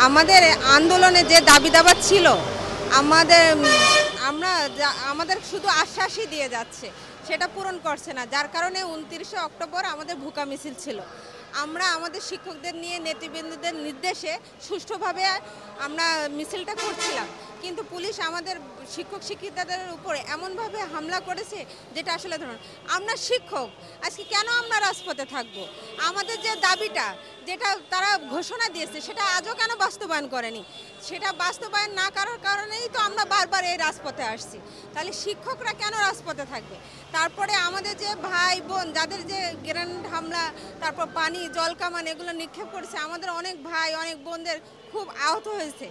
আমাদের আন্দোলনে যে দাবি দাবা ছিল আমাদের আমাদের শুধু আশ্বাসই দিয়ে যাচ্ছে, সেটা পূরণ করছে না। যার কারণে 29শে অক্টোবর আমাদের ভুকা মিছিল ছিল। আমরা আমাদের শিক্ষকদের নিয়ে নেতৃবৃন্দদের নির্দেশে সুষ্ঠুভাবে আমরা মিছিলটা করছিলাম, কিন্তু পুলিশ আমাদের শিক্ষক শিক্ষিকাদের উপরে এমনভাবে হামলা করেছে যেটা আসলে ধরুন আমরা শিক্ষক, আজকে কেন আমরা রাজপথে থাকব? আমাদের যে দাবিটা যেটা তারা ঘোষণা দিয়েছে সেটা আজও কেন বাস্তবায়ন করেনি? সেটা বাস্তবায়ন না করার কারণেই তো আমরা বারবার এই রাজপথে আসছি। তাহলে শিক্ষকরা কেন রাজপথে থাকবে? তারপরে আমাদের যে ভাই বোন যাদের যে গ্রেনেড হামলা, তারপর পানি জল কামান এগুলো নিক্ষেপ করেছে, আমাদের অনেক ভাই অনেক বোনদের খুব আহত হয়েছে।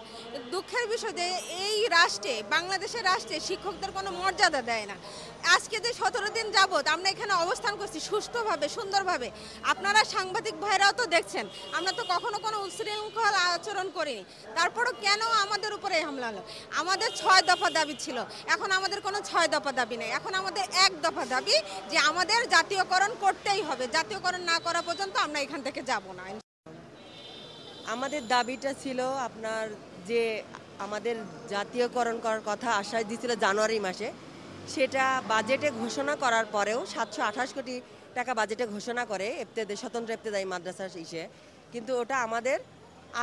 দুঃখের বিষয় যে এই রাষ্ট্রে, বাংলাদেশের রাষ্ট্রে শিক্ষকদের কোনো মর্যাদা দেয় না। আজকে যে 17 দিন যাবৎ আমরা এখানে অবস্থান করছি সুষ্ঠুভাবে সুন্দরভাবে, আপনারা সাংবাদিক ভাইরাও তো দেখছেন, আমরা তো কখনো কোনো উচ্ছৃঙ্খল আচরণ করিনি। তারপরও কেন আমাদের উপরে হামলা হলো? আমাদের 6 দফা দাবি ছিল, এখন আমাদের কোনো 6 দফা দাবি নেই। এখন আমাদের 1 দফা দাবি যে আমাদের জাতীয়করণ করতেই হবে। জাতীয়করণ না করা পর্যন্ত আমরা এখান থেকে যাব না। আমাদের দাবিটা ছিল আপনার যে আমাদের জাতীয়করণ করার কথা আশ্বাস দিয়েছিল জানুয়ারি মাসে, সেটা বাজেটে ঘোষণা করার পরেও 728 কোটি টাকা বাজেটে ঘোষণা করে স্বতন্ত্র ইবতেদায়ী মাদ্রাসা হিসেবে, কিন্তু ওটা আমাদের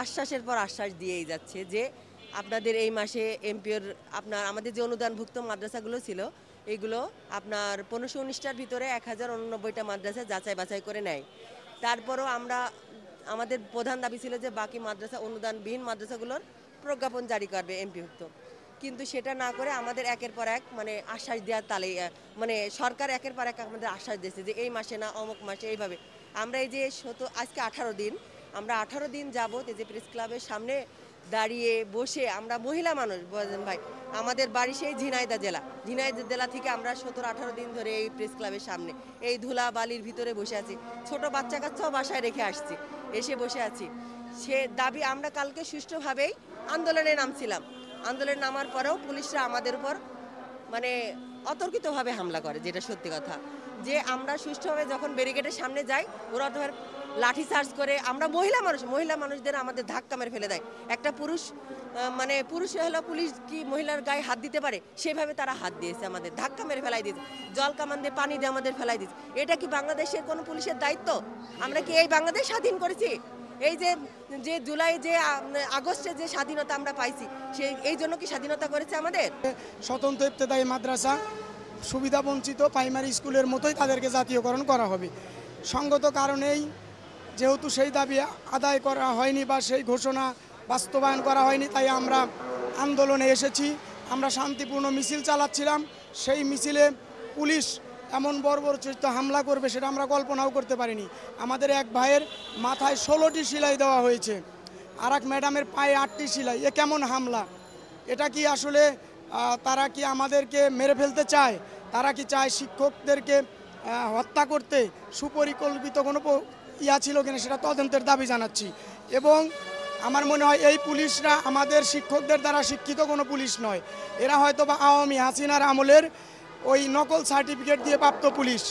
আশ্বাসের পর আশ্বাস দিয়েই যাচ্ছে যে আপনাদের এই মাসে এমপিওর আপনার আমাদের যে অনুদানভুক্ত মাদ্রাসাগুলো ছিল এইগুলো আপনার 1519টার ভিতরে 1089টা মাদ্রাসা যাচাই বাছাই করে নেয়। তারপরও আমাদের প্রধান দাবি ছিল যে বাকি মাদ্রাসা অনুদানবিহীন মাদ্রাসাগুলোর প্রজ্ঞাপন জারি করবে এমপিভুক্ত, কিন্তু সেটা না করে আমাদের একের পর এক মানে আশ্বাস দেওয়ার তালে মানে সরকার একের পর এক আমাদের আশ্বাস দিয়েছে যে এই মাসে না অমুক মাসে এইভাবে। আমরা এই যে আজকে 18 দিন, আমরা 18 দিন যাবত এই যে প্রেস ক্লাবের সামনে দাঁড়িয়ে বসে আমরা মহিলা মানুষ বলেন ভাই, আমাদের বাড়ি সেই ঝিনাইদহ জেলা থেকে আমরা 17-18 দিন ধরে এই প্রেস ক্লাবের সামনে এই ধুলা বালির ভিতরে বসে আছি। ছোট বাচ্চা কাচ্চাও বাসায় রেখে আসছি, এসে বসে আছি। সে দাবি আমরা কালকে সুষ্ঠুভাবেই আন্দোলনে নামছিলাম। আন্দোলনে নামার পরেও পুলিশরা আমাদের উপর মানে অতর্কিতভাবে হামলা করে, যেটা সত্যি কথা। যে আমরা সুষ্ঠুভাবে যখন ব্যারিকেডের সামনে যাই ওরা ধর লাঠি চার্জ করে, আমরা মহিলা মানুষদের আমাদের ধাক্কা মেরে ফেলে দেয়। একটা পুরুষ মানে পুরুষ হলো পুলিশ কি মহিলার গায়ে হাত দিতে পারে, সেভাবে তারা হাত দিয়েছে, আমাদের ধাক্কা মেরে ফেলাই দিয়েছে, জল কামান দিয়ে পানি দিয়ে আমাদের ফেলাই দিয়েছে। এটা কি বাংলাদেশের কোনো পুলিশের দায়িত্ব? আমরা কি এই বাংলাদেশ স্বাধীন করেছি? এই যে জুলাই যে আগস্টে যে স্বাধীনতা আমরা পাইছি এই জন্য কি স্বাধীনতা করেছে আমাদের? স্বতন্ত্র ইবতেদায়ী মাদ্রাসা সুবিধা বঞ্চিত প্রাইমারি স্কুলের মতোই তাদেরকে জাতীয়করণ করা হবে। সঙ্গত কারণেই যেহেতু সেই দাবি আদায় করা হয়নি বা সেই ঘোষণা বাস্তবায়ন করা হয়নি, তাই আমরা আন্দোলনে এসেছি। আমরা শান্তিপূর্ণ মিছিল চালাচ্ছিলাম, সেই মিছিলে পুলিশ এমন বর্বরচিত হামলা করবে সেটা আমরা কল্পনাও করতে পারিনি। আমাদের এক ভাইয়ের মাথায় 16টি সেলাই দেওয়া হয়েছে, আর এক ম্যাডামের পায়ে 8টি সেলাই। এ কেমন হামলা? এটা কি আসলে তারা কি আমাদেরকে মেরে ফেলতে চায়? তারা কি চায় শিক্ষকদেরকে হত্যা করতে? সুপরিকল্পিত কোনো ছিল কিনা সেটা তদন্তের দাবি জানাচ্ছি। এবং আমার মনে হয় এই পুলিশরা আমাদের শিক্ষকদের দ্বারা শিক্ষিত কোনো পুলিশ নয়, এরা হয়তো বা আওয়ামী হাসিনার আমলের ওই নকল সার্টিফিকেট দিয়ে প্রাপ্ত পুলিশ।